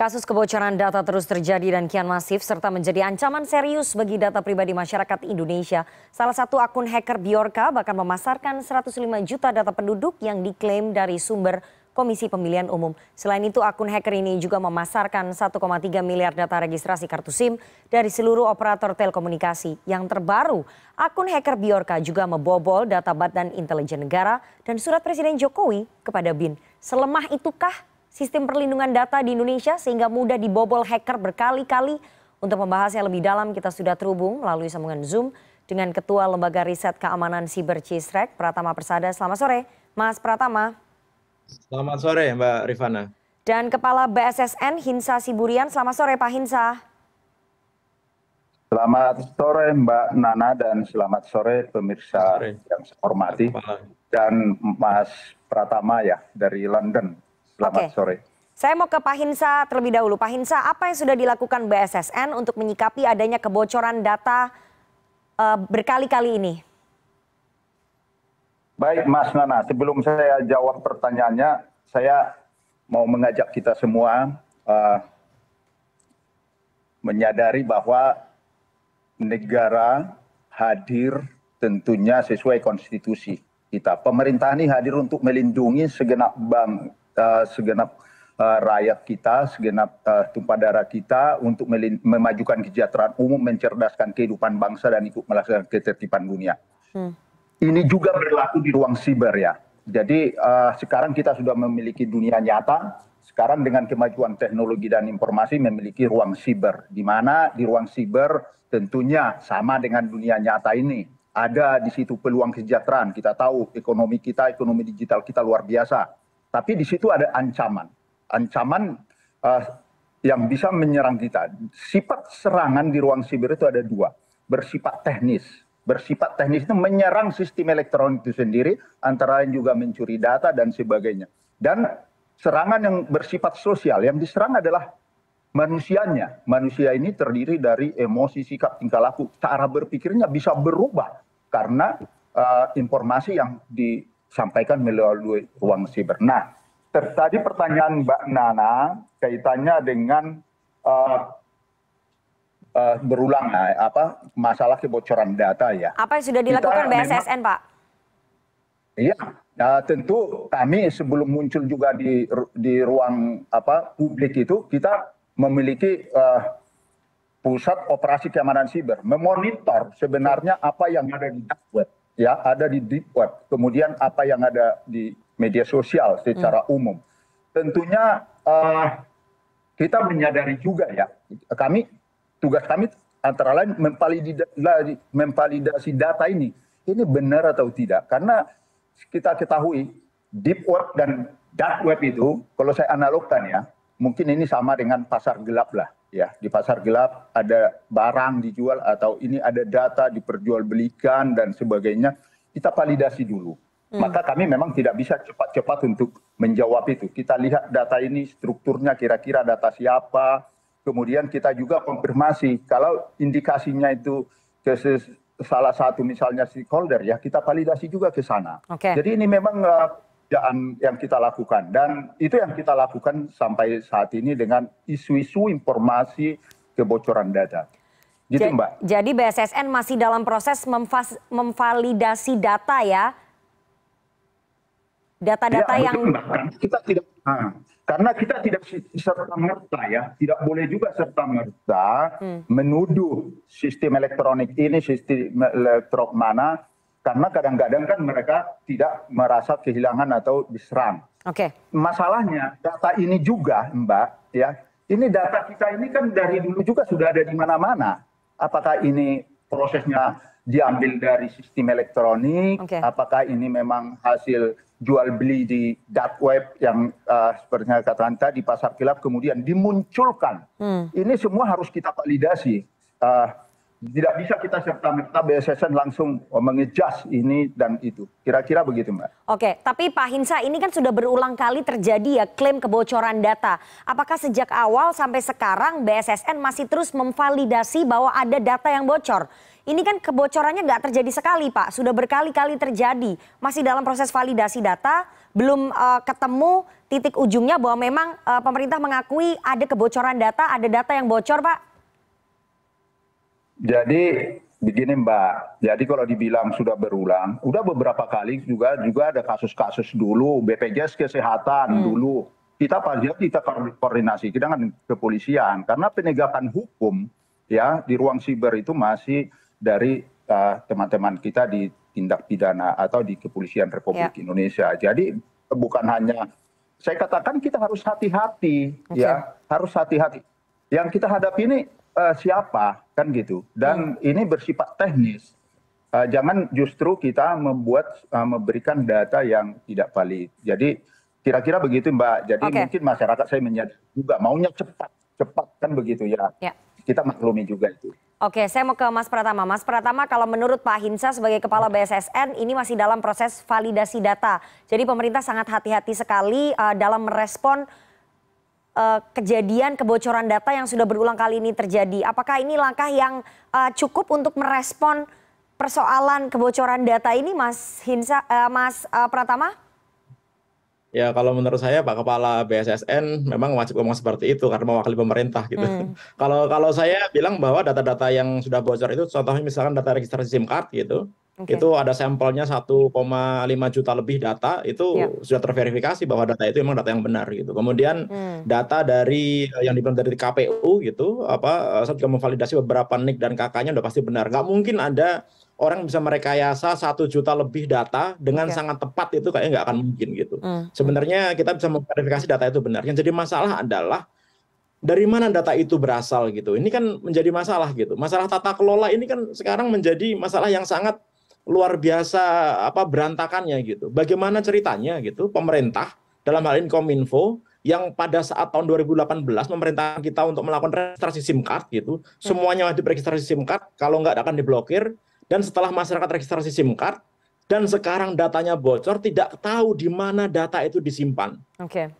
Kasus kebocoran data terus terjadi dan kian masif serta menjadi ancaman serius bagi data pribadi masyarakat Indonesia. Salah satu akun hacker Bjorka bahkan memasarkan 105 juta data penduduk yang diklaim dari sumber Komisi Pemilihan Umum. Selain itu akun hacker ini juga memasarkan 1,3 miliar data registrasi kartu SIM dari seluruh operator telekomunikasi. Yang terbaru, akun hacker Bjorka juga membobol data Badan Intelijen Negara dan surat Presiden Jokowi kepada BIN. Selemah itukah sistem perlindungan data di Indonesia sehingga mudah dibobol hacker berkali-kali? Untuk membahasnya lebih dalam kita sudah terhubung melalui sambungan Zoom dengan Ketua Lembaga Riset Keamanan Siber CISREC, Pratama Persada. Selamat sore, Mas Pratama. Selamat sore Mbak Rifana. Dan Kepala BSSN Hinsa Siburian. Selamat sore Pak Hinsa. Selamat sore Mbak Nana dan selamat sore pemirsa yang saya hormati. Dan Mas Pratama ya dari London. Selamat sore. Saya mau ke Pak Hinsa terlebih dahulu. Pak Hinsa, apa yang sudah dilakukan BSSN untuk menyikapi adanya kebocoran data berkali-kali ini? Baik Mas Nana, sebelum saya jawab pertanyaannya, saya mau mengajak kita semua menyadari bahwa negara hadir tentunya sesuai konstitusi kita. Pemerintah ini hadir untuk melindungi segenap rakyat kita, segenap tumpah darah kita untuk memajukan kesejahteraan umum, mencerdaskan kehidupan bangsa dan ikut melaksanakan ketertiban dunia. Ini juga berlaku di ruang siber ya. Jadi sekarang kita sudah memiliki dunia nyata. Sekarang dengan kemajuan teknologi dan informasi memiliki ruang siber. Di mana di ruang siber tentunya sama dengan dunia nyata ini. Ada di situ peluang kesejahteraan. Kita tahu ekonomi kita, ekonomi digital kita luar biasa. Tapi di situ ada ancaman. Ancaman yang bisa menyerang kita. Sifat serangan di ruang siber itu ada dua. Bersifat teknis. Bersifat teknis itu menyerang sistem elektronik itu sendiri, antara lain juga mencuri data dan sebagainya. Dan serangan yang bersifat sosial, yang diserang adalah manusianya. Manusia ini terdiri dari emosi, sikap, tingkah laku, cara berpikirnya bisa berubah karena informasi yang disampaikan melalui ruang siber. Nah, tadi pertanyaan Mbak Nana kaitannya dengan berulang masalah kebocoran data ya. Apa yang sudah dilakukan BSSN Pak? Iya, tentu kami sebelum muncul juga di ruang publik itu kita memiliki pusat operasi keamanan siber, memonitor sebenarnya apa yang ada di dark web, ya ada di deep web, kemudian apa yang ada di media sosial secara umum. Tentunya kita menyadari juga ya, tugas kami antara lain memvalidasi data ini benar atau tidak. Karena kita ketahui deep web dan dark web itu, kalau saya analogkan ya, mungkin ini sama dengan pasar gelap lah. Ya, di pasar gelap ada barang dijual atau ini ada data diperjualbelikan dan sebagainya, kita validasi dulu. Maka kami memang tidak bisa cepat-cepat untuk menjawab itu. Kita lihat data ini strukturnya kira-kira data siapa. Kemudian kita juga konfirmasi kalau indikasinya itu ke salah satu misalnya stakeholder ya kita validasi juga ke sana. Jadi ini memang pekerjaan yang kita lakukan dan itu yang kita lakukan sampai saat ini dengan isu-isu informasi kebocoran data. Gitu Mbak. Jadi BSSN masih dalam proses memvalidasi data ya? Data-data ya, yang... Kita tidak... Karena kita tidak serta-merta ya, tidak boleh juga serta-merta menuduh sistem elektronik ini, sistem elektronik mana, karena kadang-kadang kan mereka tidak merasa kehilangan atau diserang. Masalahnya data ini juga Mbak, ya, ini data kita ini kan dari dulu juga sudah ada di mana-mana. Apakah ini prosesnya diambil dari sistem elektronik, apakah ini memang hasil jual beli di dark web yang seperti yang saya katakan tadi pasar gelap kemudian dimunculkan. Ini semua harus kita validasi. Tidak bisa kita serta-merta BSSN langsung mengejas ini dan itu. Kira-kira begitu Mbak. Tapi Pak Hinsa ini kan sudah berulang kali terjadi ya klaim kebocoran data. Apakah sejak awal sampai sekarang BSSN masih terus memvalidasi bahwa ada data yang bocor? Ini kan kebocorannya nggak terjadi sekali Pak, sudah berkali-kali terjadi. Masih dalam proses validasi data, belum ketemu titik ujungnya bahwa memang pemerintah mengakui ada kebocoran data, ada data yang bocor Pak. Jadi begini Mbak, jadi kalau dibilang sudah berulang, udah beberapa kali juga ada kasus-kasus dulu, BPJS Kesehatan dulu. Kita koordinasi kita dengan kepolisian karena penegakan hukum ya di ruang siber itu masih dari teman-teman kita di tindak pidana atau di Kepolisian Republik Indonesia. Jadi bukan hanya saya katakan kita harus hati-hati ya, harus hati-hati. Yang kita hadapi ini siapa kan gitu, dan ini bersifat teknis. Jangan justru kita memberikan data yang tidak valid. Jadi kira-kira begitu Mbak. Jadi mungkin masyarakat saya menyadari juga maunya cepat kan begitu ya. Kita maklumi juga itu. Oke, saya mau ke Mas Pratama. Mas Pratama, kalau menurut Pak Hinsa sebagai Kepala BSSN ini masih dalam proses validasi data. Jadi pemerintah sangat hati-hati sekali dalam merespon kejadian kebocoran data yang sudah berulang kali ini terjadi. Apakah ini langkah yang cukup untuk merespon persoalan kebocoran data ini, Mas Hinsa, Mas Pratama? Ya kalau menurut saya Pak Kepala BSSN memang wajib ngomong seperti itu karena mewakili pemerintah gitu. Kalau saya bilang bahwa data-data yang sudah bocor itu contohnya misalkan data registrasi SIM card gitu. Itu ada sampelnya 1,5 juta lebih data itu sudah terverifikasi bahwa data itu memang data yang benar gitu. Kemudian data dari yang dibilang dari KPU gitu, saya juga memvalidasi beberapa NIK dan KK-nya udah pasti benar. Nggak mungkin ada orang bisa merekayasa 1 juta lebih data dengan sangat tepat, itu kayaknya nggak akan mungkin gitu. Sebenarnya kita bisa memverifikasi data itu benar. Yang jadi masalah adalah dari mana data itu berasal gitu. Ini kan menjadi masalah gitu. Masalah tata kelola ini kan sekarang menjadi masalah yang sangat luar biasa berantakannya gitu. Bagaimana ceritanya gitu pemerintah dalam hal ini Kominfo yang pada saat tahun 2018 memerintah kita untuk melakukan registrasi SIM card gitu, semuanya wajib registrasi SIM card, kalau nggak akan diblokir. Dan setelah masyarakat registrasi SIM card dan sekarang datanya bocor, tidak tahu di mana data itu disimpan.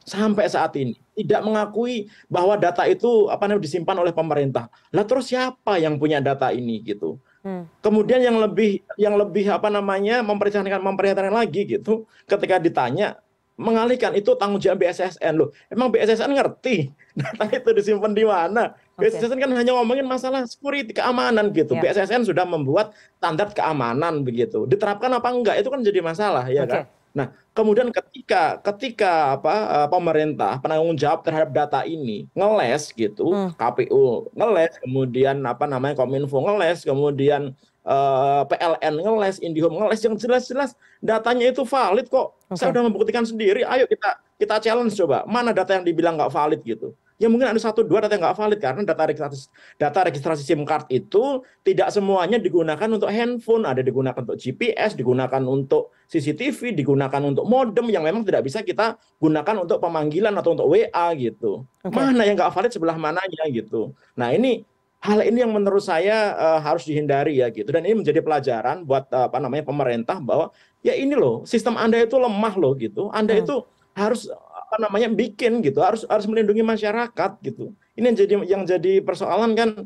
Sampai saat ini tidak mengakui bahwa data itu disimpan oleh pemerintah. Lah terus siapa yang punya data ini gitu? Kemudian yang lebih memperhatikan lagi gitu, ketika ditanya mengalihkan itu tanggung jawab BSSN loh. Emang BSSN ngerti data itu disimpan di mana? BSSN kan hanya ngomongin masalah security, keamanan gitu. BSSN sudah membuat standar keamanan begitu. Diterapkan apa enggak itu kan jadi masalah ya kan? Nah, kemudian ketika pemerintah penanggung jawab terhadap data ini ngeles gitu, KPU ngeles, kemudian Kominfo ngeles, kemudian PLN ngeles, Indihome ngeles, yang jelas-jelas datanya itu valid kok. Saya sudah membuktikan sendiri. Ayo kita challenge coba. Mana data yang dibilang nggak valid gitu? Ya mungkin ada 1-2 data yang nggak valid karena data registrasi SIM card itu tidak semuanya digunakan untuk handphone, ada digunakan untuk GPS, digunakan untuk CCTV, digunakan untuk modem yang memang tidak bisa kita gunakan untuk pemanggilan atau untuk WA gitu. Mana yang nggak valid sebelah mananya gitu. Nah hal ini yang menurut saya harus dihindari ya gitu, dan ini menjadi pelajaran buat pemerintah bahwa ya ini loh sistem Anda itu lemah loh gitu. Anda itu harus bikin gitu, harus melindungi masyarakat gitu. Ini yang jadi persoalan kan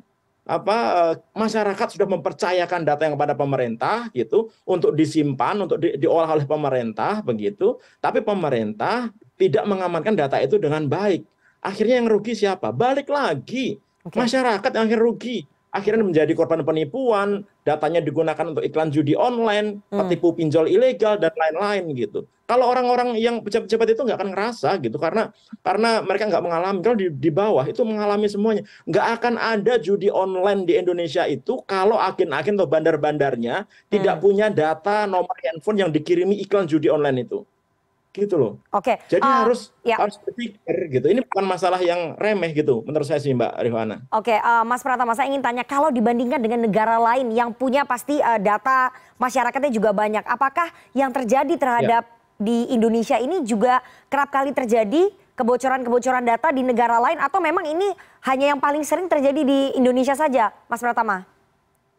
masyarakat sudah mempercayakan data yang kepada pemerintah gitu untuk disimpan, untuk diolah oleh pemerintah begitu, tapi pemerintah tidak mengamankan data itu dengan baik. Akhirnya yang rugi siapa? Balik lagi masyarakat yang akhirnya rugi. Akhirnya menjadi korban penipuan, datanya digunakan untuk iklan judi online, petipu pinjol ilegal dan lain-lain gitu. Kalau orang-orang yang pejabat-pejabat itu nggak akan ngerasa gitu, karena mereka nggak mengalami. Kalau di bawah itu mengalami semuanya. Nggak akan ada judi online di Indonesia itu kalau agen-agen atau bandar-bandarnya tidak punya data nomor handphone yang dikirimi iklan judi online itu. Gitu loh. Jadi harus berpikir gitu. Ini bukan masalah yang remeh gitu menurut saya sih Mbak Rifana. Mas Pratama, saya ingin tanya, kalau dibandingkan dengan negara lain yang punya pasti data masyarakatnya juga banyak, apakah yang terjadi terhadap di Indonesia ini juga kerap kali terjadi kebocoran-kebocoran data di negara lain, atau memang ini hanya yang paling sering terjadi di Indonesia saja, Mas Pratama?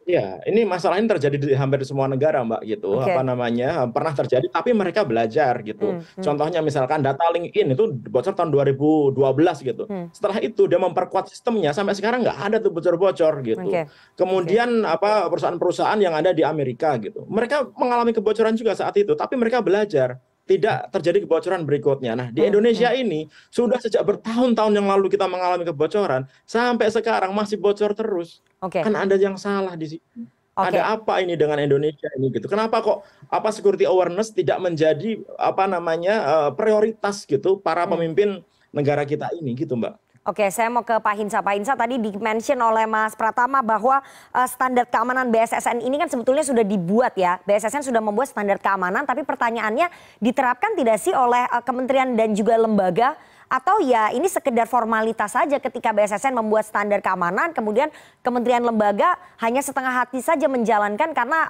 Iya, ini masalah ini terjadi di hampir semua negara, Mbak, gitu. Apa Oke. namanya, pernah terjadi tapi mereka belajar gitu. Hmm, hmm, Contohnya misalkan data LinkedIn itu bocor tahun 2012 gitu. hmm. Setelah itu dia memperkuat sistemnya sampai sekarang nggak ada tuh bocor-bocor gitu. Oke. Oke. Kemudian apa perusahaan-perusahaan yang ada di Amerika gitu. Mereka mengalami kebocoran juga saat itu, tapi mereka belajar. Tidak terjadi kebocoran berikutnya. Nah, di Hmm, hmm. Indonesia ini sudah sejak bertahun-tahun yang lalu kita mengalami kebocoran, sampai sekarang masih bocor terus. Oke. Kan ada yang salah di sini. Oke. Ada apa ini dengan Indonesia ini gitu? Kenapa kok apa security awareness tidak menjadi apa namanya prioritas gitu para Hmm. pemimpin negara kita ini gitu, Mbak? Oke, saya mau ke Pak Hinsa. Pak Hinsa tadi di-mention oleh Mas Pratama bahwa standar keamanan BSSN ini kan sebetulnya sudah dibuat ya. BSSN sudah membuat standar keamanan, tapi pertanyaannya diterapkan tidak sih oleh kementerian dan juga lembaga? Atau ya ini sekedar formalitas saja ketika BSSN membuat standar keamanan, kemudian kementerian lembaga hanya setengah hati saja menjalankan karena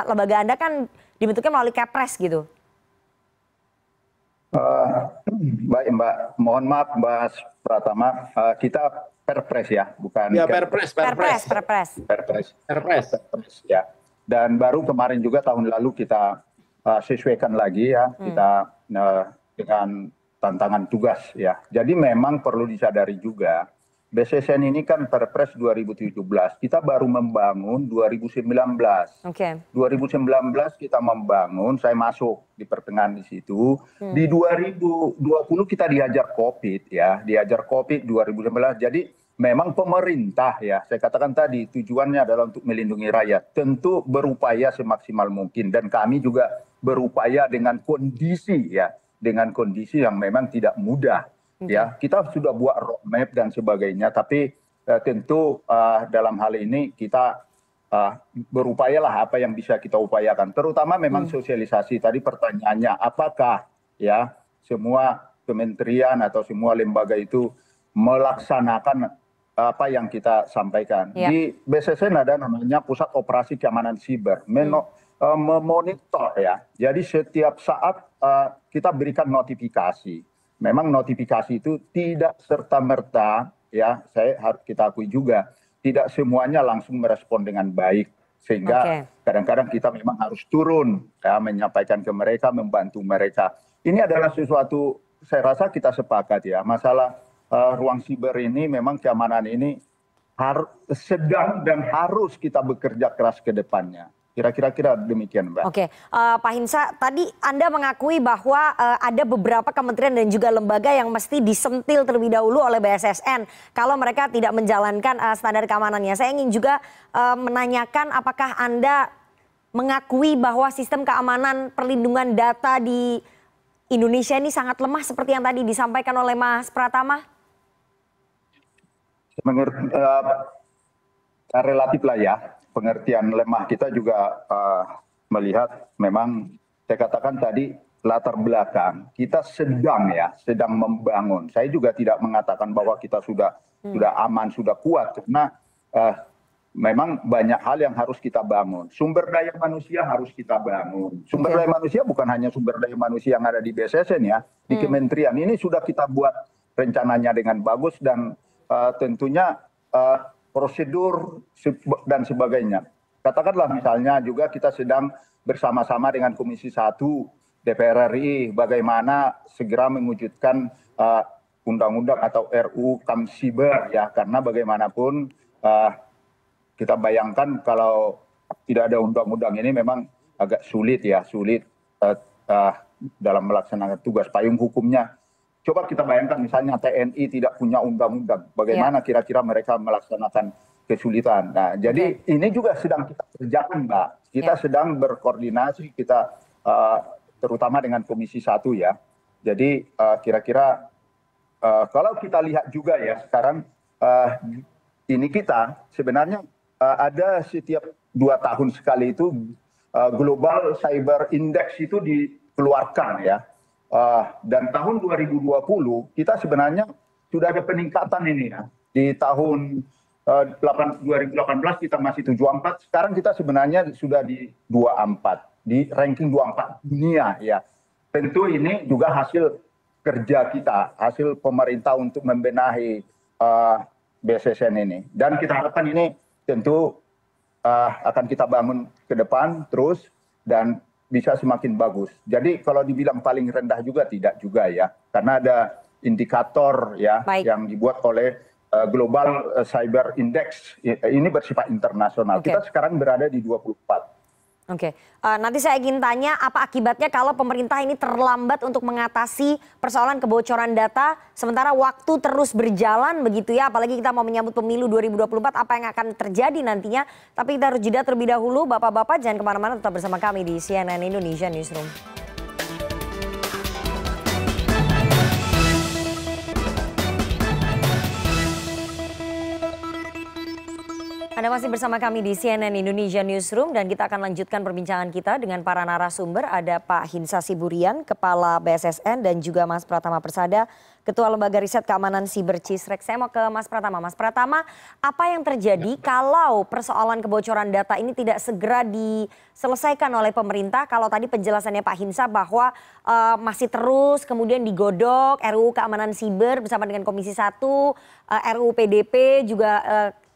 lembaga Anda kan dibentuknya melalui Kepres gitu. Baik Mbak, mohon maaf Mbak Pratama, kita perpres ya, bukan Ya Kepres. Perpres, perpres. Perpres, Perpres. perpres ya. Dan baru kemarin juga tahun lalu kita sesuaikan lagi ya, kita dengan tantangan tugas ya. Jadi memang perlu disadari juga, BSSN ini kan Perpres 2017, kita baru membangun 2019. Oke. 2019 kita membangun, saya masuk di pertengahan di situ. Di 2020 kita diajar COVID ya, diajar COVID 2019. Jadi memang pemerintah ya, saya katakan tadi tujuannya adalah untuk melindungi rakyat. Tentu berupaya semaksimal mungkin dan kami juga berupaya dengan kondisi ya, dengan kondisi yang memang tidak mudah. Ya, kita sudah buat roadmap dan sebagainya, tapi tentu dalam hal ini kita berupayalah apa yang bisa kita upayakan. Terutama memang sosialisasi. Tadi pertanyaannya, apakah ya semua kementerian atau semua lembaga itu melaksanakan apa yang kita sampaikan. Ya. Di BSSN ada namanya Pusat Operasi Keamanan Siber, memonitor ya. Jadi setiap saat kita berikan notifikasi. Memang notifikasi itu tidak serta-merta ya, kita akui juga tidak semuanya langsung merespon dengan baik, sehingga kadang-kadang kita memang harus turun ya, menyampaikan ke mereka, membantu mereka. Ini adalah sesuatu saya rasa kita sepakat ya, masalah ruang siber ini memang keamanan ini sedang dan harus kita bekerja keras ke depannya. Kira-kira demikian, Mbak. Oke, Pak Hinsa, tadi Anda mengakui bahwa ada beberapa kementerian dan juga lembaga yang mesti disentil terlebih dahulu oleh BSSN kalau mereka tidak menjalankan standar keamanannya. Saya ingin juga menanyakan apakah Anda mengakui bahwa sistem keamanan perlindungan data di Indonesia ini sangat lemah seperti yang tadi disampaikan oleh Mas Pratama? Relatif lah ya. Pengertian lemah kita juga melihat memang saya katakan tadi latar belakang kita sedang membangun. Saya juga tidak mengatakan bahwa kita sudah aman, sudah kuat, karena memang banyak hal yang harus kita bangun. Sumber daya manusia harus kita bangun. Sumber daya manusia bukan hanya sumber daya manusia yang ada di BSSN ya, di kementerian ini sudah kita buat rencananya dengan bagus dan tentunya prosedur dan sebagainya. Katakanlah misalnya juga kita sedang bersama-sama dengan Komisi 1 DPR RI bagaimana segera mewujudkan undang-undang atau RUU Kamsiber ya, karena bagaimanapun kita bayangkan kalau tidak ada undang-undang ini memang agak sulit dalam melaksanakan tugas. Payung hukumnya, coba kita bayangkan misalnya TNI tidak punya undang-undang, bagaimana kira-kira mereka melaksanakan kesulitan. Nah, jadi ini juga sedang kita kerjakan, Mbak. Kita sedang berkoordinasi, kita terutama dengan Komisi 1 ya. Jadi kira-kira kalau kita lihat juga ya sekarang ini kita sebenarnya ada setiap 2 tahun sekali itu Global Cyber Index itu dikeluarkan ya. Dan tahun 2020 kita sebenarnya sudah ada peningkatan ini ya. Di tahun 2018 kita masih 74, sekarang kita sebenarnya sudah di 24, di ranking 24 dunia ya. Tentu ini juga hasil kerja kita, hasil pemerintah untuk membenahi BSSN ini. Dan kita harapkan ini tentu akan kita bangun ke depan terus dan bisa semakin bagus. Jadi kalau dibilang paling rendah juga tidak juga ya, karena ada indikator ya yang dibuat oleh Global Cyber Index. Ini bersifat internasional. Kita sekarang berada di 24. Oke, nanti saya ingin tanya apa akibatnya kalau pemerintah ini terlambat untuk mengatasi persoalan kebocoran data sementara waktu terus berjalan begitu ya, apalagi kita mau menyambut pemilu 2024, apa yang akan terjadi nantinya. Tapi kita harus jeda terlebih dahulu, Bapak-Bapak jangan kemana-mana, tetap bersama kami di CNN Indonesia Newsroom. Anda masih bersama kami di CNN Indonesia Newsroom dan kita akan lanjutkan perbincangan kita dengan para narasumber. Ada Pak Hinsa Siburian, Kepala BSSN, dan juga Mas Pratama Persada, Ketua Lembaga Riset Keamanan Siber Cisrek. Saya mau ke Mas Pratama. Mas Pratama, apa yang terjadi kalau persoalan kebocoran data ini tidak segera diselesaikan oleh pemerintah? Kalau tadi penjelasannya Pak Hinsa bahwa masih terus kemudian digodok RUU Keamanan Siber bersama dengan Komisi 1, RUU PDP juga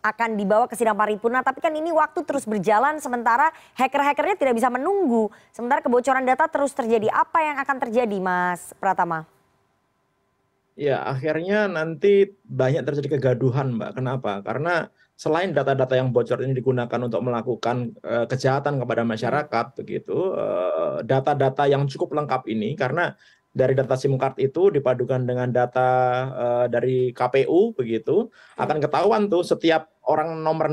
akan dibawa ke sidang paripurna, tapi kan ini waktu terus berjalan sementara hacker-hackernya tidak bisa menunggu. Sementara kebocoran data terus terjadi. Apa yang akan terjadi, Mas Pratama? Ya, akhirnya nanti banyak terjadi kegaduhan, Mbak. Kenapa? Karena selain data-data yang bocor ini digunakan untuk melakukan kejahatan kepada masyarakat, begitu, data-data yang cukup lengkap ini, karena dari data SIM card itu dipadukan dengan data dari KPU, begitu, akan ketahuan tuh setiap orang nomor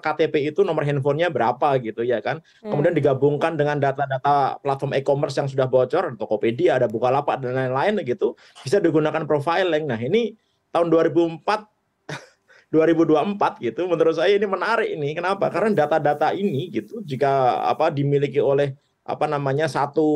KTP itu nomor handphonenya berapa gitu ya kan. Kemudian digabungkan dengan data-data platform e-commerce yang sudah bocor, Tokopedia, ada Bukalapak dan lain-lain gitu, bisa digunakan profiling. Nah, ini tahun 2024 gitu, menurut saya ini menarik ini. Kenapa? Karena data-data ini gitu jika dimiliki oleh satu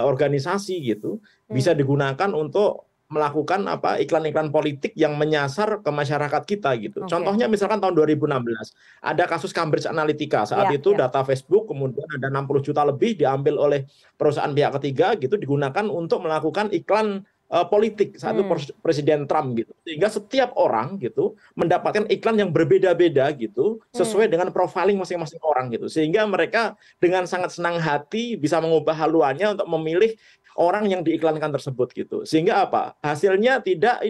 organisasi gitu, bisa digunakan untuk melakukan iklan-iklan politik yang menyasar ke masyarakat kita gitu. Contohnya misalkan tahun 2016 ada kasus Cambridge Analytica, saat itu data Facebook kemudian ada 60 juta lebih diambil oleh perusahaan pihak ketiga gitu, digunakan untuk melakukan iklan politik saat itu Presiden Trump gitu, sehingga setiap orang gitu mendapatkan iklan yang berbeda-beda gitu sesuai dengan profiling masing-masing orang gitu, sehingga mereka dengan sangat senang hati bisa mengubah haluannya untuk memilih orang yang diiklankan tersebut gitu, sehingga hasilnya tidak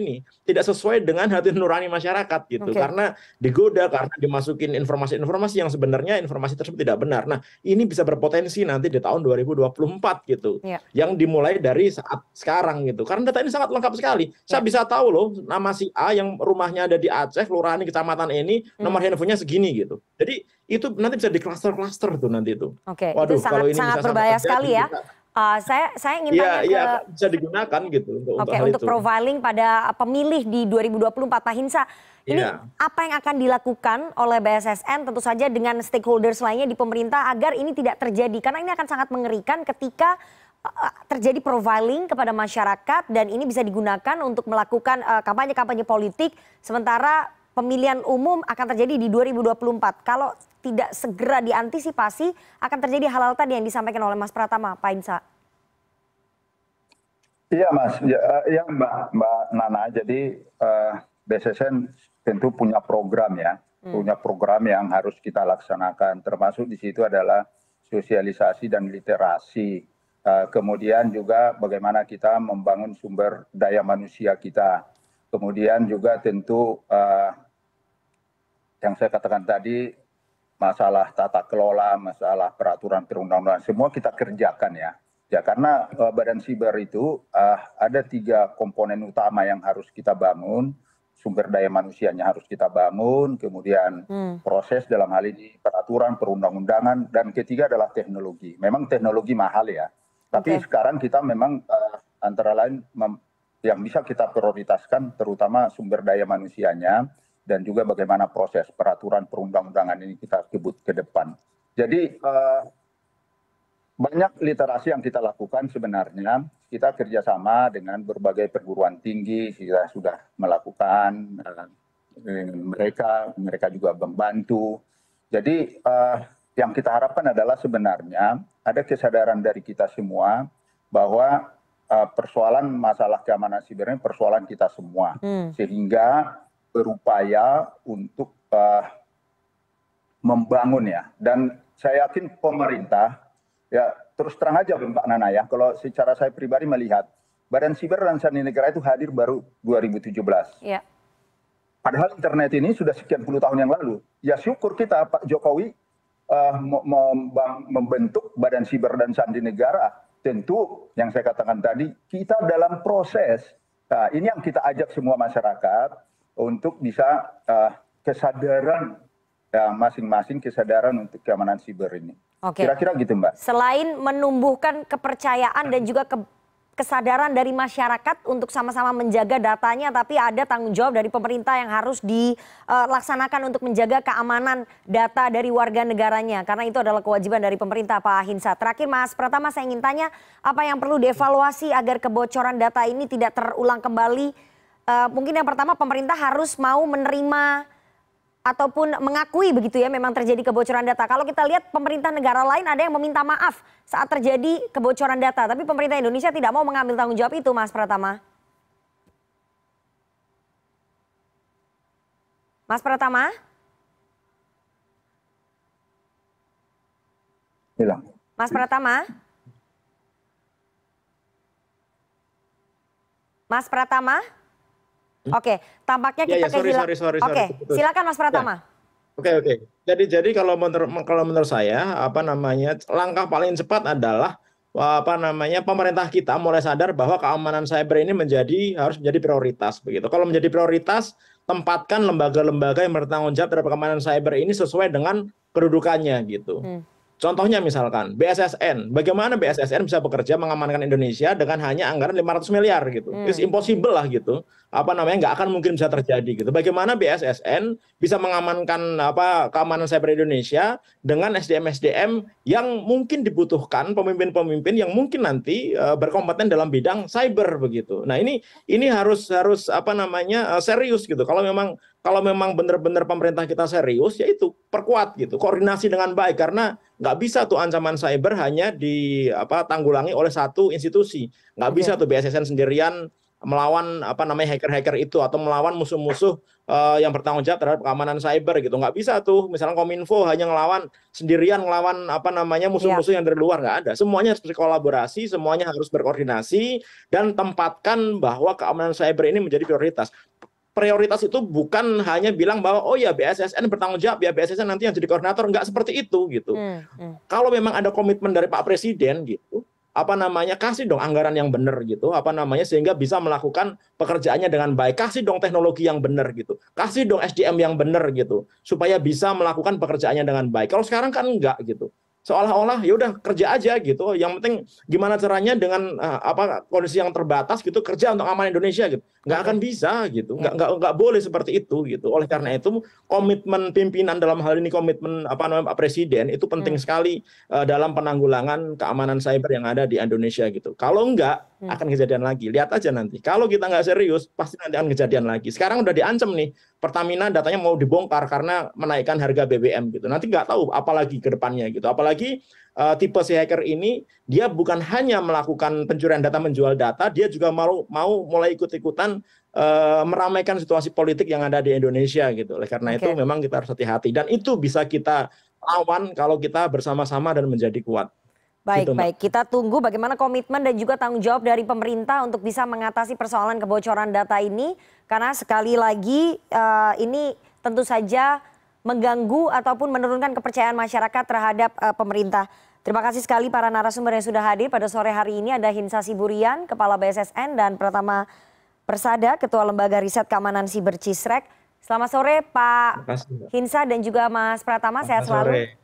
sesuai dengan hati nurani masyarakat gitu, karena digoda, karena dimasukin informasi-informasi yang sebenarnya informasi tersebut tidak benar. Nah, ini bisa berpotensi nanti di tahun 2024 gitu, yang dimulai dari saat sekarang gitu, karena data ini sangat lengkap sekali. Saya bisa tahu loh nama si A yang rumahnya ada di Aceh, kelurahan di kecamatan ini, nomor handphonenya segini gitu. Jadi itu nanti bisa di klaster-klaster tuh nanti itu. Waduh, itu sangat berbahaya sekali ya. Saya ingin tanya bisa digunakan gitu untuk profiling pada pemilih di 2024, Pak Hinsa. Ini apa yang akan dilakukan oleh BSSN tentu saja dengan stakeholders lainnya di pemerintah agar ini tidak terjadi, karena ini akan sangat mengerikan ketika terjadi profiling kepada masyarakat dan ini bisa digunakan untuk melakukan kampanye-kampanye politik, sementara pemilihan umum akan terjadi di 2024. Kalau tidak segera diantisipasi akan terjadi hal-hal tadi yang disampaikan oleh Mas Pratama, Pak Hinsa. Iya Mas, ya Mbak Nana, jadi BSSN tentu punya program ya, punya program yang harus kita laksanakan, termasuk di situ adalah sosialisasi dan literasi. Kemudian juga bagaimana kita membangun sumber daya manusia kita. Kemudian juga tentu yang saya katakan tadi, masalah tata kelola, masalah peraturan perundang-undangan, semua kita kerjakan ya. Ya karena Badan Siber itu ada 3 komponen utama yang harus kita bangun. Sumber daya manusianya harus kita bangun, kemudian proses dalam hal ini peraturan perundang-undangan, dan ketiga adalah teknologi. Memang teknologi mahal ya, tapi sekarang kita memang antara lain yang bisa kita prioritaskan terutama sumber daya manusianya, dan juga bagaimana proses peraturan perundang-undangan ini kita kebut ke depan. Jadi banyak literasi yang kita lakukan sebenarnya. Kita kerjasama dengan berbagai perguruan tinggi, kita sudah melakukan mereka juga membantu. Jadi yang kita harapkan adalah sebenarnya ada kesadaran dari kita semua bahwa persoalan masalah keamanan siber ini persoalan kita semua, sehingga berupaya untuk membangun ya. Dan saya yakin pemerintah, ya terus terang aja Mbak Nana ya, kalau secara saya pribadi melihat, Badan Siber dan Sandi Negara itu hadir baru 2017. Ya. Padahal internet ini sudah sekian puluh tahun yang lalu. Ya syukur kita Pak Jokowi membentuk Badan Siber dan Sandi Negara. Tentu yang saya katakan tadi, kita dalam proses. Nah, ini yang kita ajak semua masyarakat untuk bisa kesadaran masing-masing kesadaran untuk keamanan siber ini. Oke. Kira-kira gitu Mbak. Selain menumbuhkan kepercayaan dan juga kesadaran dari masyarakat untuk sama-sama menjaga datanya, tapi ada tanggung jawab dari pemerintah yang harus dilaksanakan untuk menjaga keamanan data dari warga negaranya. Karena itu adalah kewajiban dari pemerintah, Pak Hinsa. Terakhir Mas Pratama, saya ingin tanya apa yang perlu dievaluasi agar kebocoran data ini tidak terulang kembali. Mungkin yang pertama pemerintah harus mau menerima ataupun mengakui begitu ya memang terjadi kebocoran data. Kalau kita lihat pemerintah negara lain ada yang meminta maaf saat terjadi kebocoran data. Tapi pemerintah Indonesia tidak mau mengambil tanggung jawab itu Mas Pratama. Mas Pratama? Hilang. Mas Pratama? Mas Pratama? Oke, tampaknya kita kehilangan. Sorry. Oke, silakan Mas Pratama. Oke. Jadi kalau menurut saya langkah paling cepat adalah pemerintah kita mulai sadar bahwa keamanan cyber ini harus menjadi prioritas begitu. Kalau menjadi prioritas, tempatkan lembaga-lembaga yang bertanggung jawab terhadap keamanan cyber ini sesuai dengan kedudukannya gitu. Contohnya misalkan BSSN, bagaimana BSSN bisa bekerja mengamankan Indonesia dengan hanya anggaran 500 miliar gitu. It's impossible lah gitu. Nggak akan mungkin bisa terjadi gitu. Bagaimana BSSN bisa mengamankan keamanan cyber Indonesia dengan SDM-SDM yang mungkin dibutuhkan pemimpin-pemimpin yang mungkin nanti berkompeten dalam bidang cyber begitu. Nah, ini harus serius gitu. Kalau memang benar-benar pemerintah kita serius, ya itu perkuat gitu, koordinasi dengan baik, karena nggak bisa tuh ancaman cyber hanya tanggulangi oleh satu institusi. Nggak bisa tuh BSSN sendirian melawan hacker-hacker itu atau melawan musuh-musuh yang bertanggung jawab terhadap keamanan cyber gitu. Nggak bisa tuh misalnya Kominfo hanya sendirian ngelawan musuh-musuh yang dari luar. Nggak ada. Semuanya harus berkolaborasi, semuanya harus berkoordinasi, dan tempatkan bahwa keamanan cyber ini menjadi prioritas. Prioritas itu bukan hanya bilang bahwa oh ya BSSN bertanggung jawab, ya BSSN nanti yang jadi koordinator. Nggak seperti itu gitu. Kalau memang ada komitmen dari Pak Presiden gitu, kasih dong anggaran yang benar gitu, sehingga bisa melakukan pekerjaannya dengan baik. Kasih dong teknologi yang benar gitu, kasih dong SDM yang benar gitu, supaya bisa melakukan pekerjaannya dengan baik. Kalau sekarang kan enggak gitu, seolah-olah ya udah kerja aja gitu, yang penting gimana caranya dengan kondisi yang terbatas gitu kerja untuk aman Indonesia gitu. Nggak akan bisa gitu, nggak boleh seperti itu gitu. Oleh karena itu komitmen pimpinan dalam hal ini, komitmen Pak Presiden itu penting sekali dalam penanggulangan keamanan cyber yang ada di Indonesia gitu. Kalau enggak akan kejadian lagi. Lihat aja nanti. Kalau kita nggak serius pasti nanti akan kejadian lagi. Sekarang udah diancam nih, Pertamina datanya mau dibongkar karena menaikkan harga BBM gitu. Nanti nggak tahu apalagi ke depannya gitu. Apalagi tipe si hacker ini dia bukan hanya melakukan pencurian data, menjual data, dia juga mau mulai ikut-ikutan meramaikan situasi politik yang ada di Indonesia gitu. Oleh karena itu memang kita harus hati-hati, dan itu bisa kita lawan kalau kita bersama-sama dan menjadi kuat. Baik, kita tunggu bagaimana komitmen dan juga tanggung jawab dari pemerintah untuk bisa mengatasi persoalan kebocoran data ini, karena sekali lagi ini tentu saja mengganggu ataupun menurunkan kepercayaan masyarakat terhadap pemerintah. Terima kasih sekali para narasumber yang sudah hadir pada sore hari ini. Ada Hinsa Siburian, Kepala BSSN, dan Pratama Persada, Ketua Lembaga Riset Keamanan Siber CISREC. Selamat sore Pak Hinsa dan juga Mas Pratama, sehat selalu.